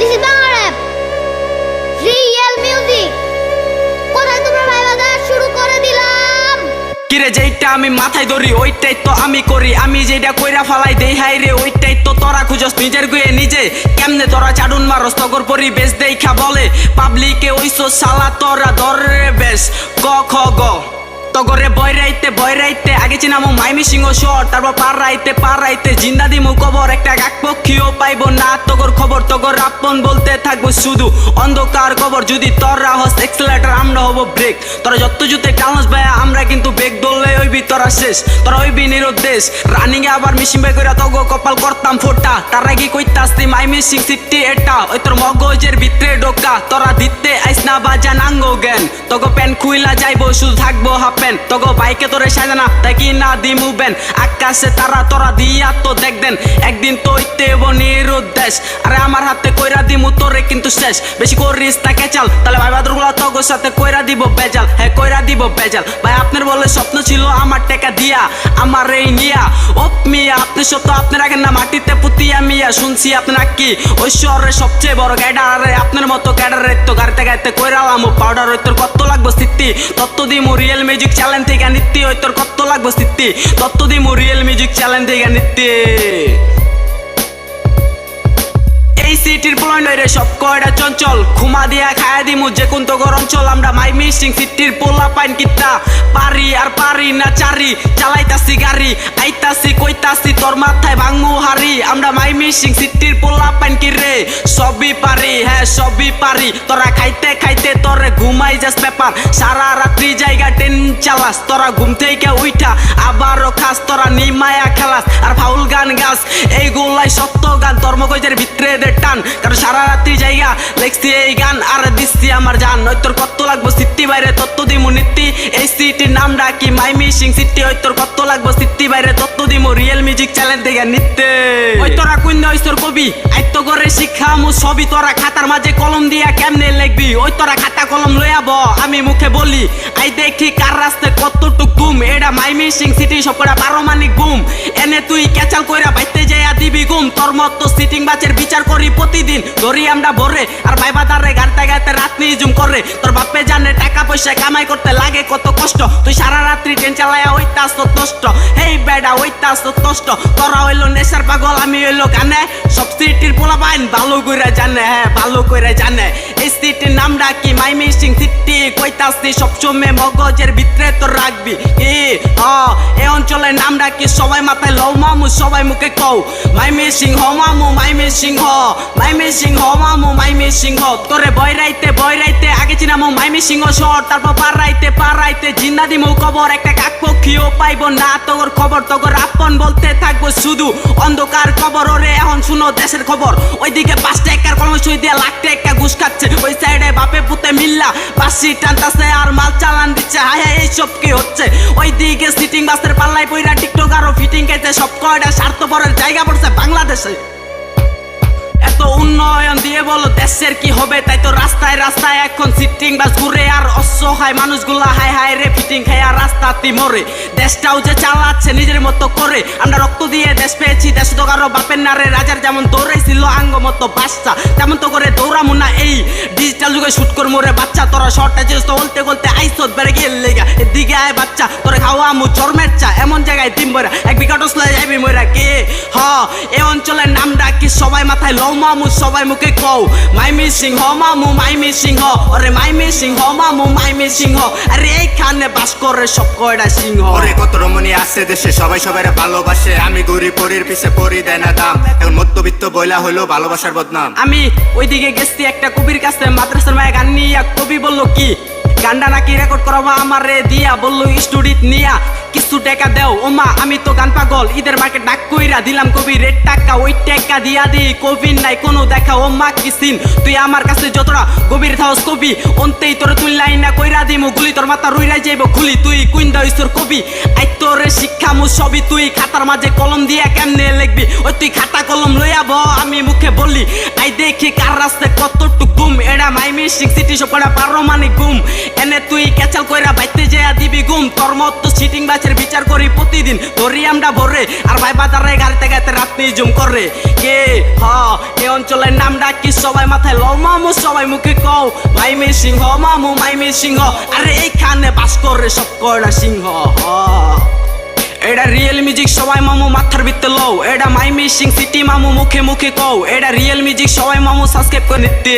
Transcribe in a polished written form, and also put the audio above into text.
This is Bangla rap real music. কোথায় তোমরা viva গান শুরু করে দিলাম। কিরে যেইটা আমি মাথায় ধরি ওইটাই তো আমি করি, আমি যেটা কইরা ফালাই দেই হাই রে ওইটাই তো তোরা খুঁজস নিজের গুয়ে নিজে। কেমনে তোরা চাডুন মারস তগর পরিবেশ দেখা বলে পাবলিকে ওইসো শালা তোরা ধরে বেশ ক খ গ তগরে বয়রাইতে আগে চিনামো মাইমি সিংহ শট, তারপর পারাইতে জিন্দা দিমু কবর। একটা গাক পক্ষীও পাইবো না তগর খবর, তগর আপন বলতে থাকবো শুধু অন্ধকার কবর। যদি তোরা হস এক্সেলেটার আমরা হবো ব্রেক, তোরা যত জুতে টাউনস ভাইয়া আমরা কিন্তু ব্রেক ধরলে হইবি তোরা শেষ, তোরা হইবি নিরুদ্দেশ। রানিং এ আবার মিশিং বাই কইরা তগো কপাল করতাম ফোটা, তার আগে কইতাস্তি মাইমি সিং সিটি এটা ওই তোর মগজের ভিতরে ঢোকা। তোরা দিতে আইস না বাজা নাঙ্গো জ্ঞান, তগো প্যান খুইলা যাইবো শুধু থাকবো হাফ প্যান্ট। তগো বাইকে তোরে সাজানা তাই কি না দিমু ব্যান, আকাশে তারা তোরা দিয়া তো দেখবেন একদিন তো হইতে নিরুদ্দেশ। আরে আমার হাতে কইরা দিমু তোরে কিন্তু শেষ, বেশি করিস তা কেচাল তাহলে ভাই বাদরগুলা তগোর সাথে কইরা দিব বেজাল। হ্যাঁ কইরা দিব বেজাল ভাই। আপনার বলে স্বপ্ন ছিল আমার টেকা দিয়া আমার এই নিয়া ওপ মিয়া, আপনি সত্য আপনি রাখেন না মাটিতে পুতিয়া মিয়া। শুনছি আপনার কি ওই শহরের সবচেয়ে বড় ক্যাডার, আরে আপনার মতো ক্যাডারের তো গাড়িতে কইরালাম পাউডার। ওই তোর কত লাগবো স্থিতি তত্ত্ব দিমু রিয়েল মিউজিক চ্যালেঞ্জ থেকে নিত্যি। ওই তোর কত লাগবো স্থিতি তত্ত্ব দিমু রিয়েল মিউজিক চ্যালেঞ্জ থেকে নিত্যি। এই সিটির পয়েন্ট রে সব কয়টা চঞ্চল, খুমা দিয়া খায়া দিমু যে কোন তো গরম চল। আমরা মাইমি সিং সিটির পোলা পাইন কিতা পারি আর পারি না চারি, চালাইতাছি গাড়ি আইতাছি কইতাছি তোর মাথায় ভাঙমু হারি। আমরা মাইমি সিং সিটির পোলা পাইন কি রে সবই পারি, হ্যাঁ সবই পারি। তোরা খাইতে খাইতে তোরে ঘুমাই যাস পেপার, সারা রাত্রি জায়গা টেন চালাস। তোরা ঘুম থেকে উইঠা আবারও খাস, তোরা নিমায়া খেলাস আর ফাউল গান গাস। এইগুলাই সত্য গান তোর মগজের ভিতরে টান, কারণ সারা রাত্রি জায়গা লেখছি এই গান আর দিচ্ছি আমার জান। ওই তোর কত লাগবো সিটি বাইরে তত্ত্ব দিমু নীতি, এই সিটির নাম ডাকি মাইমি সিং সিটি। ওই তোর কত লাগবো সিটি বাইরে তত্ত্ব দিমু রিয়েল মিউজিক চ্যালেঞ্জ থেকে নিতে। ওই তোরা কইন ওই তোর কবি আইত্য করে শিখামু সবই, তোরা খাতার মাঝে কলম দিয়া কেমনে লিখবি। ওই তোরা খাতা কলম লইয়া ব আমি মুখে বলি আই দেখি কার রাস্তায় কতটুক গুম। এটা মাইমি সিং সিটি সবকটা পারমাণিক গুম, এনে তুই ক্যাচাল কইরা বাইতে যাইয়া দিবি গুম। তোর মতো সিটিং বাচের বিচার করি প্রতিদিন ধরি আমরা ভরে, আর ভাই বাদারে গাড়তে রাত নিজুম করে। তোর বাপে জানে টাকা পয়সা কামাই করতে লাগে কত কষ্ট, তুই সারা রাত্রি ট্রেন চালায়া ওইতাস তো নষ্ট। হেই বেডা ওইতাস তো নষ্ট, তোরা হইলো নেশার পাগল আমি হইলো গানে। সব সিটির পোলা পাইন ভালো কইরা জানে, হ্যাঁ ভালো কইরা জানে। এই সিটির নাম ডাকি মাইমি সিং সিটি, কইতাসি সবসময় মগজের ভিতরে তো রাখবি কি। এই অঞ্চলের নাম ডাকি সবাই মাথায় লও মামু সবাই মুখে কও মাইমি সিংহ মামু মাইমি সিংহ মাইমি সিংহ মামু মাইমি সিংহ। তোরে বয়রাইতে আগে চিনামু মাইমি সিংহ শট, তারপর পারাইতে জিন্দা দিমু কবর। একটা কাক পক্ষীও পাইবো না তগর খবর, তগর আপন বলতে থাকবো শুধু অন্ধকার কবর। ওরে এখন শুনো দেশের খবর, ওইদিকে 5 টাকার কলম সই দিয়ে লাখ টাকা ঘুষ খাচ্ছে, ওই সাইডে বাপে পুতে মিল্লা বাসি টানতাছে আর মাল চালান দিচ্ছে। হায় হায় এইসব কি হচ্ছে, ওইদিকে সিটিং বাসের পাল্লাই পইরা টিকটক আরো ফিটিং খাইতে। সব কয়টা স্বার্থপরের জায়গা পড়ছে বাংলাদেশে। এত উন্নয়ন দিয়ে বলো দেশের কি হবে, তাই তো রাস্তায় রাস্তায় এখন সিটিং বাস ঘুরে। আর অসহায় মানুষগুলা হায় হায় রে ফিটিং খাইয়া রাস্তাতে মরে। দেশটাও যে চালাচ্ছে নিজের মতো করে, আমরা রক্ত দিয়ে দেশ পেয়েছি। দেশ তো কারো বাপের নারে রাজার যেমন দৌড়াইছিল আঙ্গ মতো বাচ্চা, তেমন তো করে দৌড়ামু না এই ডিজিটাল যুগে শুট কর মোরে বাচ্চা। তোরা শর্টটা জিনিস তো বলতে আইসত বেড়ে গেল লেগা, এদিকে আয় বাচ্চা তোরে খাওয়া আমু চরমের চা। এমন জায়গায় দিম বইরা 1 বিঘা টসলা যাইবি মইরা কে। এই অঞ্চলের নাম ডাকি সবাই মাথায় লও মামু সবাই মুখে কও মাইমি সিংহ মামু মাইমি সিংহ। ওরে মাইমি সিংহ মামু মাইমি সিংহ, আরে এইখানে বাস করে সব কয়টা সিংহ। ওরে কত রমণী আছে দেশে সবাই সবাই ভালোবাসে, আমি গরিব পরির পিছে পরি দেয় না দাম। এখন মধ্যবিত্ত বইলা হইলো ভালোবাসার বদনাম। আমি ওইদিকে গেছি একটা কবির কাছে মাদ্রাসার মায়ে গান নিয়া, কবি বললো কি গানটা নাকি রেকর্ড করাবো আমার রে দিয়া। বললো স্টুডিও নিয়া কিছু টাকা দেও ওমা আমি তো গান পাগল। ঈদের মার্কেট ডাক কইরা দিলাম কবি রেট টাকা, ওই টাকা দিয়া দি কবির নাই কোনো দেখা। ও মা কি সিন তুই আমার কাছে যতটা গভীর থাকস কবি, অন্তেই তোর তুই লাইনা কইরা দিমু গুলি। তোর মাথা রুইরা যাইব খুলি, তুই কুইন দইছর কবি আই তোরে শিক্ষামু সবই। তুই খাতার মাঝে কলম দিয়া কেমনে লিখবি, ওই তুই খাতা কলম লইয়া ব আমি মুখে বলি আই দেখি কার রাস্তায় কতটুক গুম। এটা মাইমি সিং সিটি সবকটা পারমাণিক গুম, এনে তুই ক্যাচাল কইরা বাইতে যাইয়া দিবি গুম। তোর মতো সিটিং বাজ গাছের বিচার করি প্রতিদিন ধরি আমরা ভরে আর ভাই বাজারে গাড়িতে গাইতে রাত্রি জুম করে কে হ এ অঞ্চলের নামটা কি সবাই মাথায় লও মামু সবাই মুখে কও মাইমি সিংহ মামু মাইমি সিংহ আরে এইখানে বাস করে সব কয়টা সিংহ হ এটা রিয়েল মিউজিক সবাই মামু মাথার ভিতরে লও এটা মাই মিসিং সিটি মামু মুখে মুখে কও এটা রিয়েল মিউজিক সবাই মামু সাবস্ক্রাইব করে নিতে